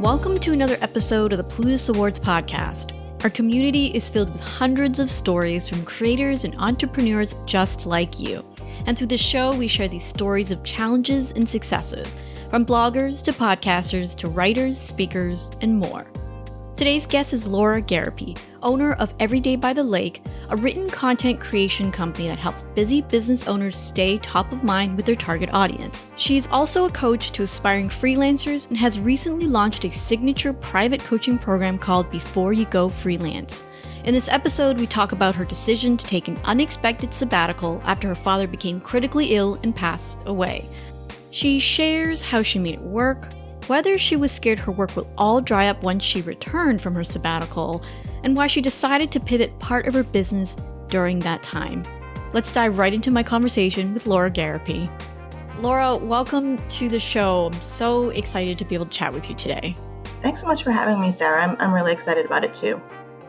Welcome to another episode of the Plutus Awards Podcast. Our community is filled with hundreds of stories from creators and entrepreneurs just like you. And through the show, we share these stories of challenges and successes, from bloggers to podcasters to writers, speakers, and more. Today's guest is Laura Gariepy, owner of Everyday by the Lake, a written content creation company that helps busy business owners stay top of mind with their target audience. She's also a coach to aspiring freelancers and has recently launched a signature private coaching program called Before You Go Freelance. In this episode, we talk about her decision to take an unexpected sabbatical after her father became critically ill and passed away. She shares how she made it work, whether she was scared her work will all dry up once she returned from her sabbatical, and why she decided to pivot part of her business during that time. Let's dive right into my conversation with Laura Gariepy. Laura, welcome to the show. I'm so excited to be able to chat with you today. Thanks so much for having me, Sarah. I'm really excited about it too.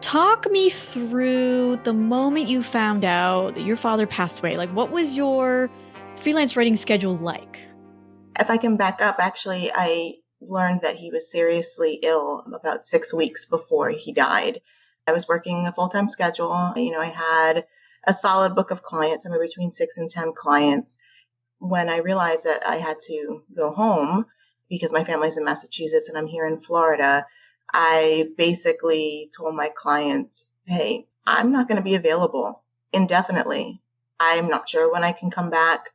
Talk me through the moment you found out that your father passed away. Like, what was your freelance writing schedule like? If I can back up, actually, I learned that he was seriously ill about 6 weeks before he died. I was working a full-time schedule. I had a solid book of clients, somewhere between 6 and 10 clients. When I realized that I had to go home because my family's in Massachusetts and I'm here in Florida, I basically told my clients, hey, I'm not going to be available indefinitely. I'm not sure when I can come back.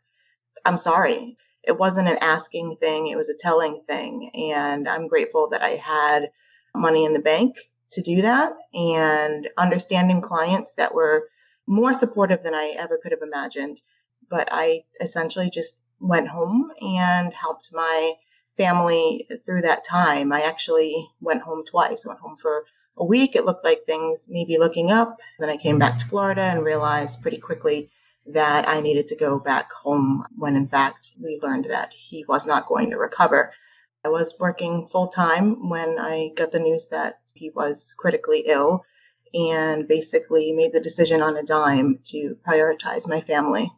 I'm sorry. It wasn't an asking thing. It was a telling thing. And I'm grateful that I had money in the bank to do that and understanding clients that were more supportive than I ever could have imagined. But I essentially just went home and helped my family through that time. I actually went home twice. I went home for a week. It looked like things may be looking up. Then I came back to Florida and realized pretty quickly that I needed to go back home when, in fact, we learned that he was not going to recover. I was working full time when I got the news that he was critically ill and basically made the decision on a dime to prioritize my family.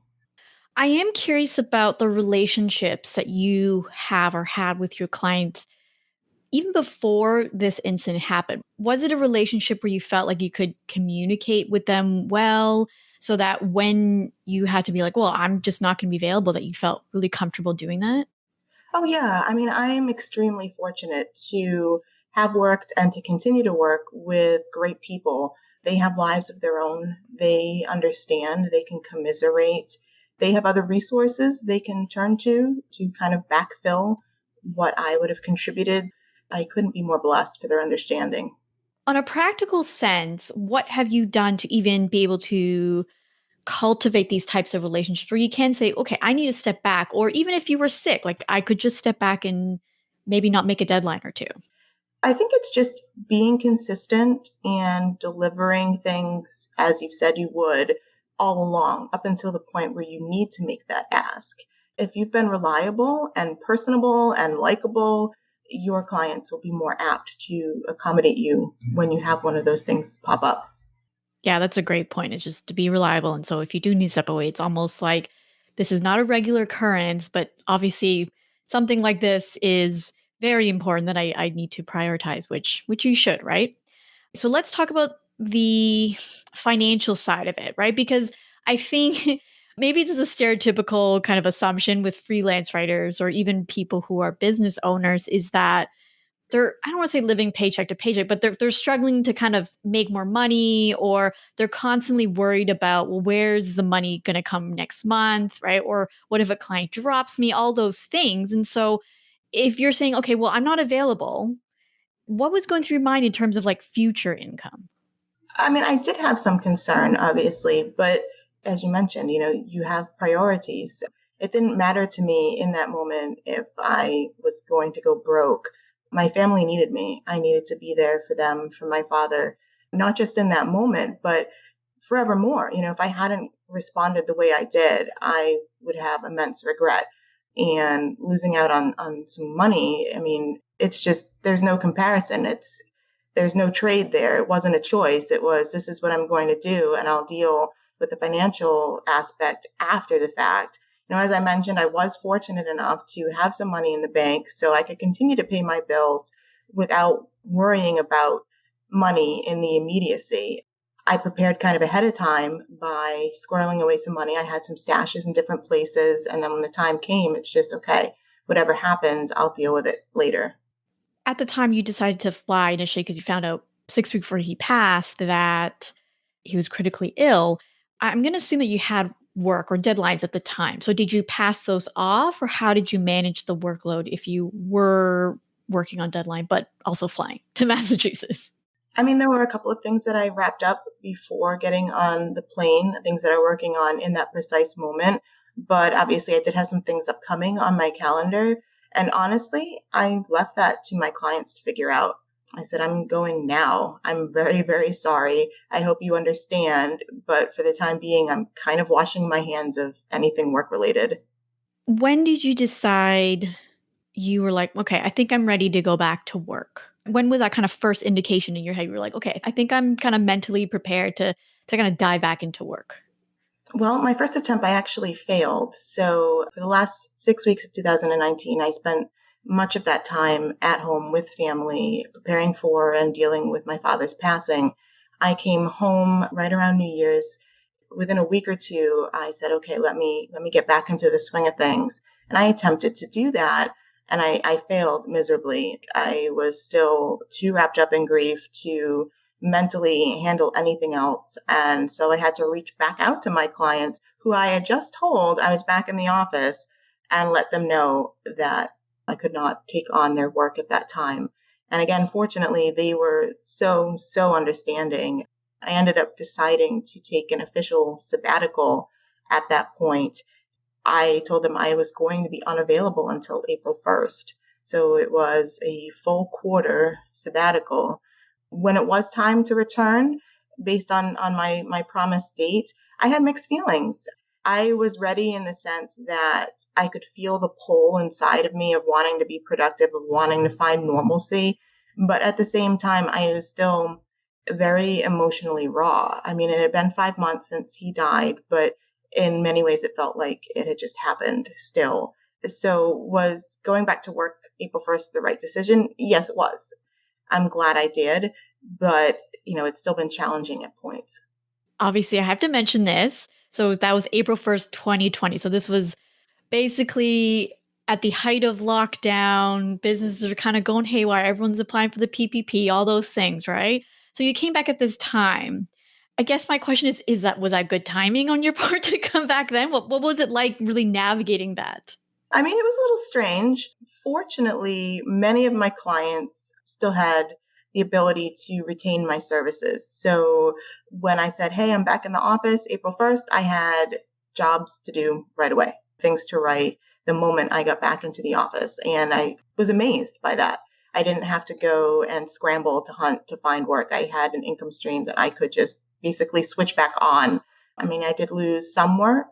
I am curious about the relationships that you have or had with your clients even before this incident happened. Was it a relationship where you felt like you could communicate with them well so that when you had to be like, well, I'm just not going to be available, that you felt really comfortable doing that? Oh, yeah. I'm extremely fortunate to have worked and to continue to work with great people. They have lives of their own. They understand. They can commiserate. They have other resources they can turn to kind of backfill what I would have contributed. I couldn't be more blessed for their understanding. On a practical sense, what have you done to even be able to cultivate these types of relationships where you can say, okay, I need to step back, or even if you were sick, like I could just step back and maybe not make a deadline or two? I think it's just being consistent and delivering things as you've said you would all along up until the point where you need to make that ask. If you've been reliable and personable and likable, your clients will be more apt to accommodate you when you have one of those things pop up. Yeah, that's a great point. It's just to be reliable. And so if you do need to step away, it's almost like this is not a regular occurrence, but obviously something like this is very important that I need to prioritize, which you should, right? So let's talk about the financial side of it, right? Because I think maybe it's a stereotypical kind of assumption with freelance writers or even people who are business owners is that they're, I don't want to say living paycheck to paycheck, but they're struggling to kind of make more money, or they're constantly worried about, well, where's the money going to come next month, right? Or what if a client drops me, all those things. And so if you're saying, okay, well, I'm not available, what was going through your mind in terms of like future income? I did have some concern, obviously, but as you mentioned, you have priorities. It didn't matter to me in that moment if I was going to go broke. My family needed me. I needed to be there for them, for my father, not just in that moment, but forevermore. If I hadn't responded the way I did, I would have immense regret. And losing out on some money, it's just, there's no comparison. There's no trade there. It wasn't a choice. It was, this is what I'm going to do, and I'll deal with the financial aspect after the fact. As I mentioned, I was fortunate enough to have some money in the bank so I could continue to pay my bills without worrying about money in the immediacy. I prepared kind of ahead of time by squirreling away some money. I had some stashes in different places. And then when the time came, it's just, okay, whatever happens, I'll deal with it later. At the time you decided to fly initially because you found out 6 weeks before he passed that he was critically ill, I'm going to assume that you had work or deadlines at the time. So did you pass those off, or how did you manage the workload if you were working on deadline but also flying to Massachusetts? I mean, there were a couple of things that I wrapped up before getting on the plane, things that I'm working on in that precise moment. But obviously, I did have some things upcoming on my calendar. And honestly, I left that to my clients to figure out. I said, I'm going now. I'm very, very sorry. I hope you understand. But for the time being, I'm kind of washing my hands of anything work related. When did you decide you were like, okay, I think I'm ready to go back to work? When was that kind of first indication in your head? You were like, okay, I think I'm kind of mentally prepared to kind of dive back into work. Well, my first attempt, I actually failed. So for the last 6 weeks of 2019, I spent much of that time at home with family, preparing for and dealing with my father's passing. I came home right around New Year's. Within a week or two, I said, okay, let me get back into the swing of things. And I attempted to do that. And I failed miserably. I was still too wrapped up in grief to mentally handle anything else. And so I had to reach back out to my clients who I had just told I was back in the office and let them know that I could not take on their work at that time. And again, fortunately, they were so understanding. I ended up deciding to take an official sabbatical at that point. I told them I was going to be unavailable until April 1st. So it was a full quarter sabbatical. When it was time to return, based on my promised date, I had mixed feelings. I was ready in the sense that I could feel the pull inside of me of wanting to be productive, of wanting to find normalcy. But at the same time, I was still very emotionally raw. I mean, it had been 5 months since he died, but in many ways, it felt like it had just happened still. So was going back to work April 1st the right decision? Yes, it was. I'm glad I did, but it's still been challenging at points. Obviously, I have to mention this. So that was April 1st, 2020. So this was basically at the height of lockdown. Businesses are kind of going haywire. Everyone's applying for the PPP, all those things, right? So you came back at this time. I guess my question was that good timing on your part to come back then? What was it like really navigating that? I mean, it was a little strange. Fortunately, many of my clients still had the ability to retain my services. So when I said, hey, I'm back in the office April 1st, I had jobs to do right away, things to write the moment I got back into the office. And I was amazed by that. I didn't have to go and scramble to hunt to find work. I had an income stream that I could just basically switch back on. I mean, I did lose some work,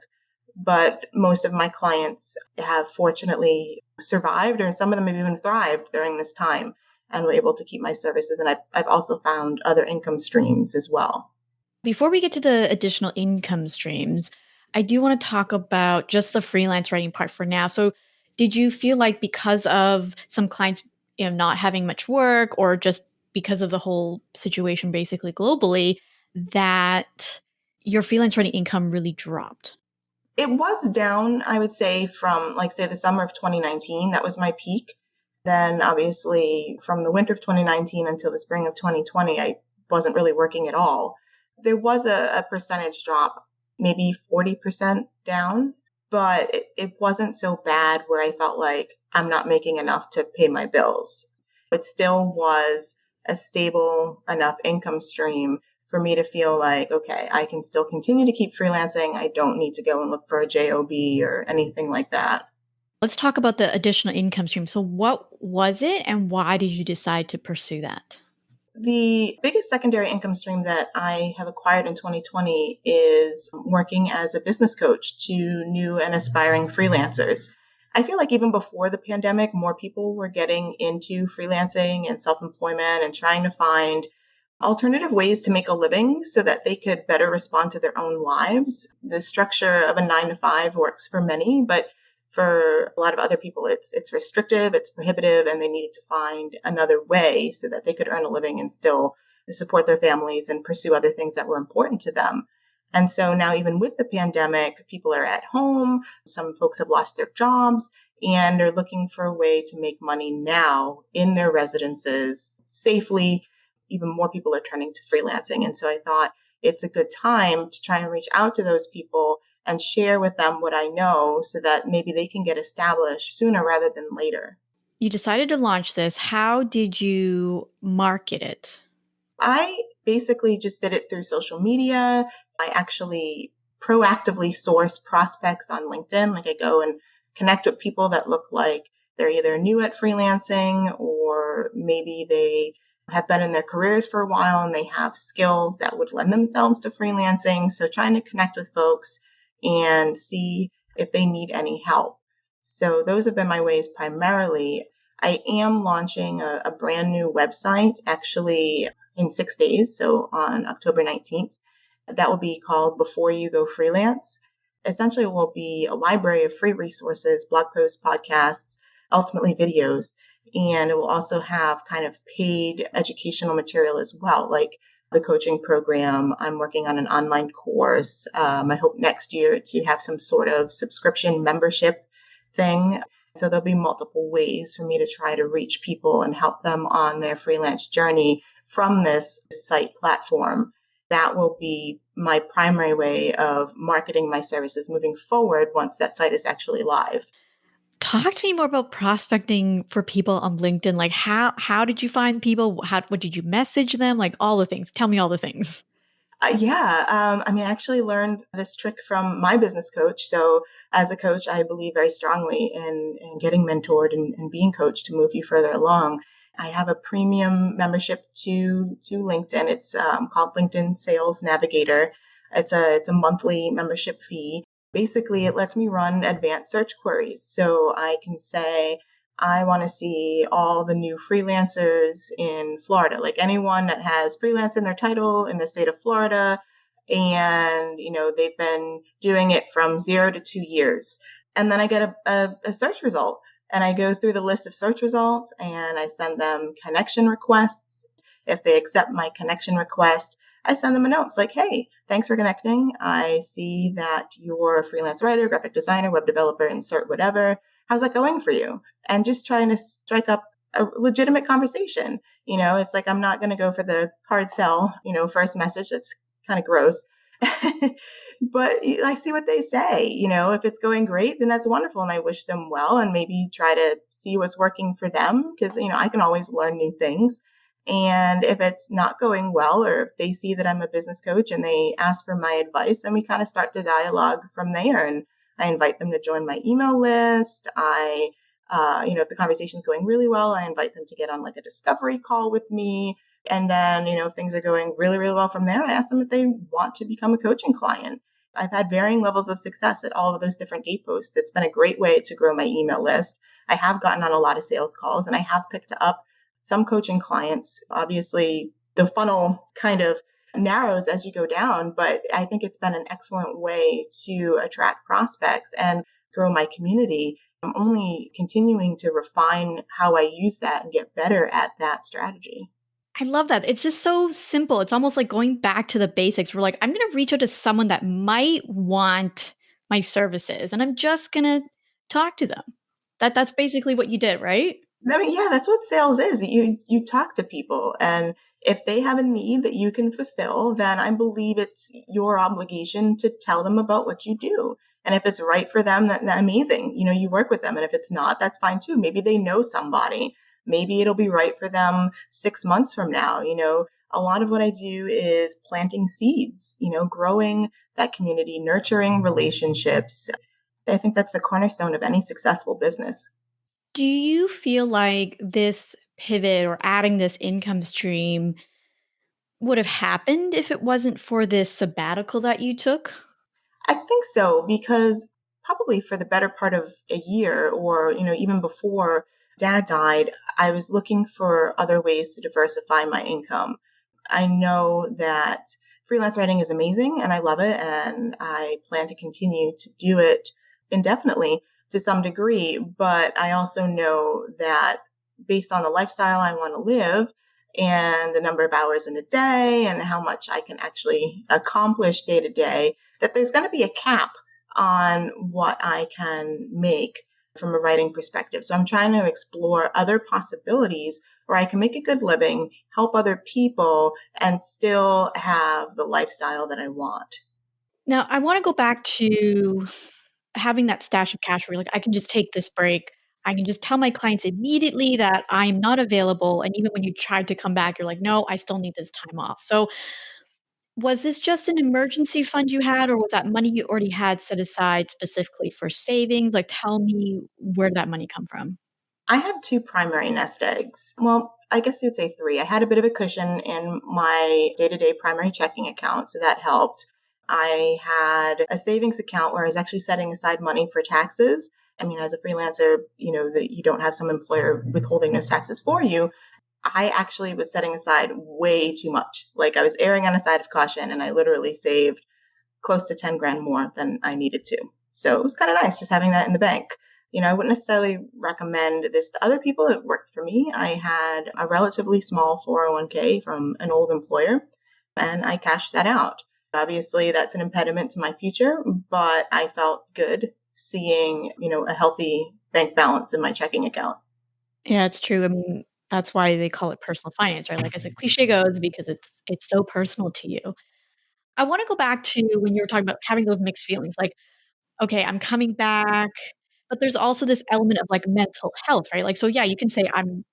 but most of my clients have fortunately survived, or some of them have even thrived during this time and were able to keep my services. And I've also found other income streams as well. Before we get to the additional income streams, I do want to talk about just the freelance writing part for now. So did you feel like because of some clients not having much work, or just because of the whole situation basically globally, that your freelance writing income really dropped? It was down, I would say, from say the summer of 2019. That was my peak. Then obviously from the winter of 2019 until the spring of 2020, I wasn't really working at all. There was a percentage drop, maybe 40% down, but it wasn't so bad where I felt like I'm not making enough to pay my bills. It still was a stable enough income stream for me to feel like, okay, I can still continue to keep freelancing. I don't need to go and look for a job or anything like that. Let's talk about the additional income stream. So what was it, and why did you decide to pursue that? The biggest secondary income stream that I have acquired in 2020 is working as a business coach to new and aspiring freelancers. I feel like even before the pandemic, more people were getting into freelancing and self-employment and trying to find alternative ways to make a living so that they could better respond to their own lives. The structure of a 9 to 5 works for many, but for a lot of other people, it's restrictive, it's prohibitive, and they needed to find another way so that they could earn a living and still support their families and pursue other things that were important to them. And so now, even with the pandemic, people are at home. Some folks have lost their jobs and are looking for a way to make money now in their residences safely. Even more people are turning to freelancing. And so I thought it's a good time to try and reach out to those people and share with them what I know so that maybe they can get established sooner rather than later. You decided to launch this. How did you market it? I basically just did it through social media. I actually proactively source prospects on LinkedIn. Like I go and connect with people that look like they're either new at freelancing or maybe they have been in their careers for a while and they have skills that would lend themselves to freelancing. So trying to connect with folks and see if they need any help. So those have been my ways primarily. I am launching a brand new website actually in 6 days. So on October 19th, that will be called Before You Go Freelance. Essentially, it will be a library of free resources, blog posts, podcasts, ultimately videos. And it will also have kind of paid educational material as well, like the coaching program. I'm working on an online course. I hope next year to have some sort of subscription membership thing. So there'll be multiple ways for me to try to reach people and help them on their freelance journey from this site platform. That will be my primary way of marketing my services moving forward once that site is actually live. Talk to me more about prospecting for people on LinkedIn. Like how did you find people? What did you message them? Like all the things. Tell me all the things. I actually learned this trick from my business coach. So as a coach, I believe very strongly in getting mentored and being coached to move you further along. I have a premium membership to LinkedIn. It's called LinkedIn Sales Navigator. It's a monthly membership fee. Basically, it lets me run advanced search queries. So I can say, I want to see all the new freelancers in Florida, like anyone that has freelance in their title in the state of Florida. And, they've been doing it from 0 to 2 years. And then I get a search result. And I go through the list of search results and I send them connection requests. If they accept my connection request, I send them a note. It's like, hey, thanks for connecting. I see that you're a freelance writer, graphic designer, web developer, insert whatever. How's that going for you? And just trying to strike up a legitimate conversation. It's like I'm not going to go for the hard sell, first message. That's kind of gross. But I see what they say. If it's going great, then that's wonderful. And I wish them well and maybe try to see what's working for them because, I can always learn new things. And if it's not going well, or if they see that I'm a business coach and they ask for my advice, then we kind of start the dialogue from there. And I invite them to join my email list. If the conversation is going really well, I invite them to get on like a discovery call with me. And then, if things are going really, really well from there, I ask them if they want to become a coaching client. I've had varying levels of success at all of those different gateposts. It's been a great way to grow my email list. I have gotten on a lot of sales calls and I have picked up some coaching clients. Obviously, the funnel kind of narrows as you go down, but I think it's been an excellent way to attract prospects and grow my community. I'm only continuing to refine how I use that and get better at that strategy. I love that. It's just so simple. It's almost like going back to the basics. We're like, I'm going to reach out to someone that might want my services and I'm just going to talk to them. That's basically what you did, right? Yeah, that's what sales is. You talk to people, and if they have a need that you can fulfill, then I believe it's your obligation to tell them about what you do. And if it's right for them, that's amazing. You work with them. And if it's not, that's fine too. Maybe they know somebody. Maybe it'll be right for them 6 months from now. A lot of what I do is planting seeds, growing that community, nurturing relationships. I think that's the cornerstone of any successful business. Do you feel like this pivot or adding this income stream would have happened if it wasn't for this sabbatical that you took? I think so, because probably for the better part of a year or, even before dad died, I was looking for other ways to diversify my income. I know that freelance writing is amazing and I love it and I plan to continue to do it indefinitely. to some degree, but I also know that based on the lifestyle I want to live and the number of hours in a day and how much I can actually accomplish day to day, that there's going to be a cap on what I can make from a writing perspective. So I'm trying to explore other possibilities where I can make a good living, help other people, and still have the lifestyle that I want. Now, I want to go back to having that stash of cash where you're like, I can just take this break. I can just tell my clients immediately that I'm not available. And even when you tried to come back, you're like, no, I still need this time off. So was this just an emergency fund you had, or was that money you already had set aside specifically for savings? Like, tell me, where did that money come from? I have two primary nest eggs. Well, I guess you'd say three. I had a bit of a cushion in my day to day primary checking account, so that helped. I had a savings account where I was actually setting aside money for taxes. I mean, as a freelancer, that you don't have some employer withholding those taxes for you. I actually was setting aside way too much. Like I was erring on a side of caution, and I literally saved close to 10 grand more than I needed to. So it was kind of nice just having that in the bank. I wouldn't necessarily recommend this to other people. It worked for me. I had a relatively small 401k from an old employer, and I cashed that out. Obviously, that's an impediment to my future, but I felt good seeing, a healthy bank balance in my checking account. Yeah, it's true. I mean, that's why they call it personal finance, right? Like as a cliche goes, because it's so personal to you. I want to go back to when you were talking about having those mixed feelings. Like, okay, I'm coming back, but there's also this element of like mental health, right? Like, so yeah, you can say I'm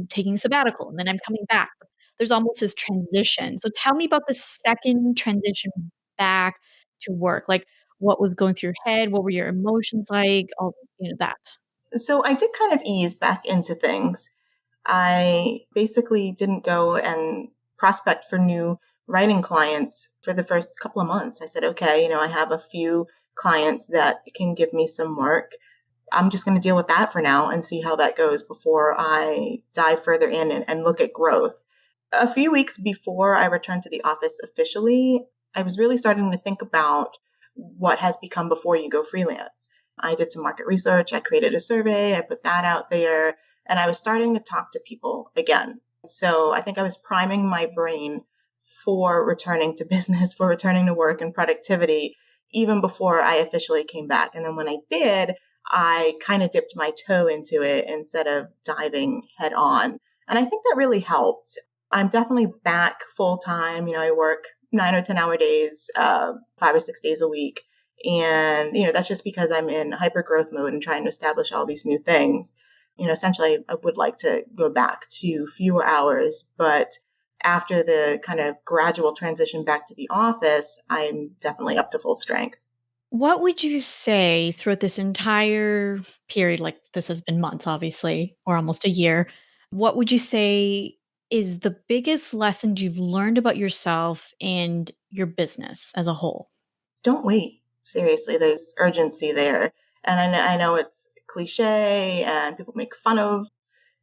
taking sabbatical and then I'm coming back. There's almost this transition. So tell me about the second transition back to work. Like, what was going through your head? What were your emotions like? All that. So I did kind of ease back into things. I basically didn't go and prospect for new writing clients for the first couple of months. I said, okay, I have a few clients that can give me some work. I'm just going to deal with that for now and see how that goes before I dive further in and look at growth. A few weeks before I returned to the office officially, I was really starting to think about what has become before you go freelance. I did some market research. I created a survey. I put that out there, and I was starting to talk to people again. So I think I was priming my brain for returning to business, for returning to work and productivity, even before I officially came back. And then when I did, I kind of dipped my toe into it instead of diving head on. And I think that really helped. I'm definitely back full time. I work 9 or 10 hour days, 5 or 6 days a week. And, that's just because I'm in hyper growth mode and trying to establish all these new things. Essentially, I would like to go back to fewer hours, but after the kind of gradual transition back to the office, I'm definitely up to full strength. What would you say throughout this entire period, like this has been months, obviously, or almost a year, what would you say is the biggest lesson you've learned about yourself and your business as a whole? Don't wait. Seriously, there's urgency there. And I know it's cliche and people make fun of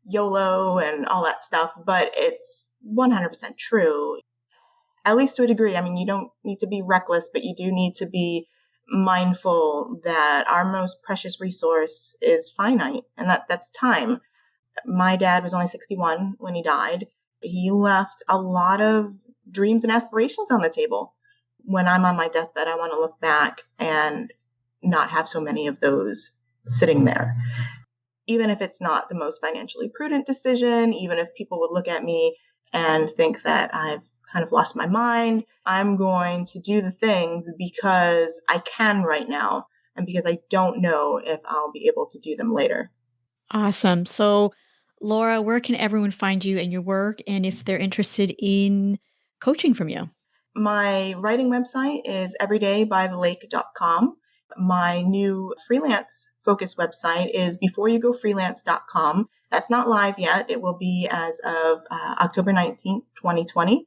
YOLO and all that stuff, but it's 100% true, at least to a degree. I mean, you don't need to be reckless, but you do need to be mindful that our most precious resource is finite, and that's time. My dad was only 61 when he died. He left a lot of dreams and aspirations on the table. When I'm on my deathbed, I want to look back and not have so many of those sitting there. Even if it's not the most financially prudent decision, even if people would look at me and think that I've kind of lost my mind, I'm going to do the things because I can right now and because I don't know if I'll be able to do them later. Awesome. So, Laura, where can everyone find you and your work, and if they're interested in coaching from you? My writing website is everydaybythelake.com. My new freelance focus website is beforeyougofreelance.com. That's not live yet. It will be as of October 19th, 2020.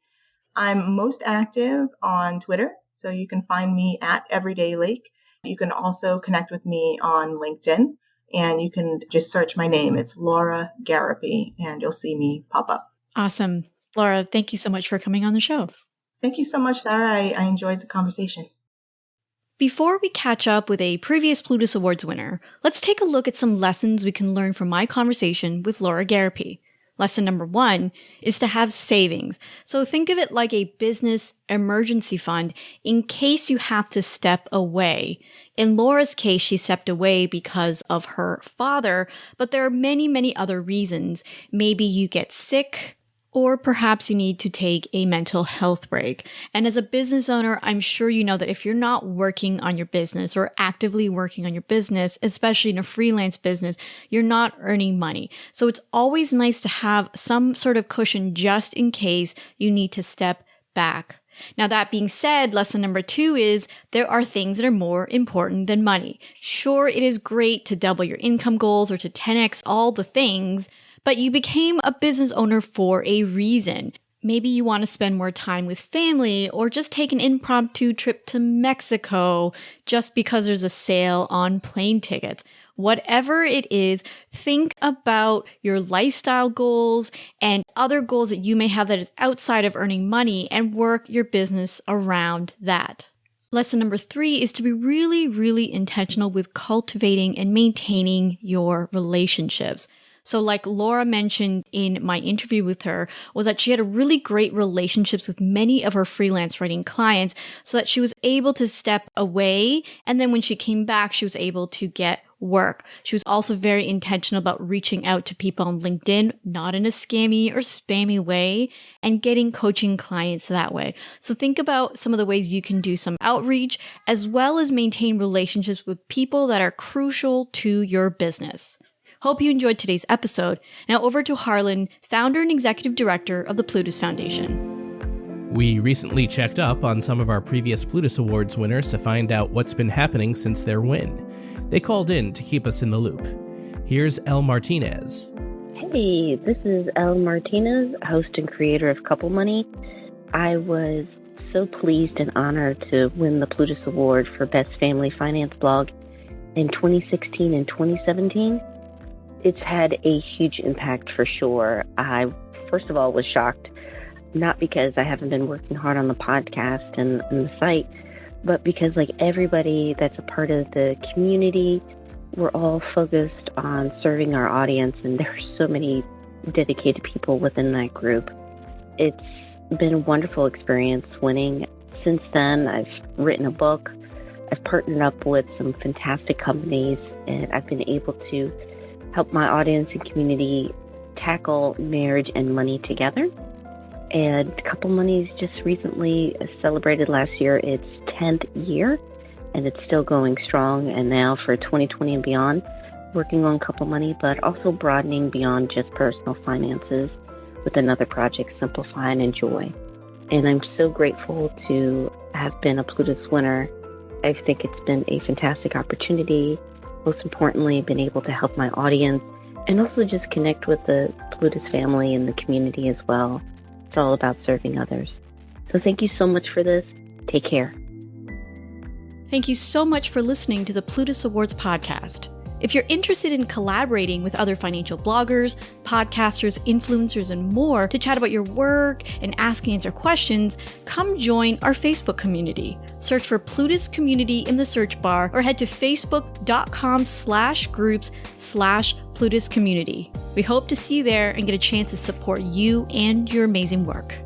I'm most active on Twitter, so you can find me at everydaylake. You can also connect with me on LinkedIn, and you can just search my name. It's Laura Gariepy, and you'll see me pop up. Awesome. Laura, thank you so much for coming on the show. Thank you so much, Sarah. I enjoyed the conversation. Before we catch up with a previous Plutus Awards winner, let's take a look at some lessons we can learn from my conversation with Laura Gariepy. Lesson number 1 is to have savings. So think of it like a business emergency fund in case you have to step away. In Laura's case, she stepped away because of her father, but there are many, many other reasons. Maybe you get sick, or perhaps you need to take a mental health break. And as a business owner, I'm sure you know that if you're not working on your business or actively working on your business, especially in a freelance business, you're not earning money. So it's always nice to have some sort of cushion just in case you need to step back. Now, that being said, lesson number 2 is there are things that are more important than money. Sure, it is great to double your income goals or to 10x all the things, but you became a business owner for a reason. Maybe you want to spend more time with family or just take an impromptu trip to Mexico just because there's a sale on plane tickets. Whatever it is, think about your lifestyle goals and other goals that you may have that is outside of earning money and work your business around that. Lesson number 3 is to be really, really intentional with cultivating and maintaining your relationships. So like Laura mentioned in my interview with her, was that she had a really great relationships with many of her freelance writing clients so that she was able to step away. And then when she came back, she was able to get work. She was also very intentional about reaching out to people on LinkedIn, not in a scammy or spammy way, and getting coaching clients that way. So think about some of the ways you can do some outreach as well as maintain relationships with people that are crucial to your business. Hope you enjoyed today's episode. Now over to Harlan, founder and executive director of the Plutus Foundation. We recently checked up on some of our previous Plutus Awards winners to find out what's been happening since their win. They called in to keep us in the loop. Here's Elle Martinez. Hey, this is Elle Martinez, host and creator of Couple Money. I was so pleased and honored to win the Plutus Award for Best Family Finance Blog in 2016 and 2017. It's had a huge impact for sure. I, first of all, was shocked, not because I haven't been working hard on the podcast and the site, but because like everybody that's a part of the community, we're all focused on serving our audience, and there are so many dedicated people within that group. It's been a wonderful experience winning. Since then, I've written a book. I've partnered up with some fantastic companies, and I've been able to help my audience and community tackle marriage and money together. And Couple Money's just recently celebrated last year its 10th year, and it's still going strong. And now for 2020 and beyond, working on Couple Money, but also broadening beyond just personal finances with another project, Simplify and Enjoy. And I'm so grateful to have been a Plutus winner. I think it's been a fantastic opportunity. Most importantly, been able to help my audience and also just connect with the Plutus family and the community as well. It's all about serving others. So thank you so much for this. Take care. Thank you so much for listening to the Plutus Awards Podcast. If you're interested in collaborating with other financial bloggers, podcasters, influencers, and more to chat about your work and ask and answer questions, come join our Facebook community. Search for Plutus Community in the search bar or head to facebook.com/groups/Plutus Community. We hope to see you there and get a chance to support you and your amazing work.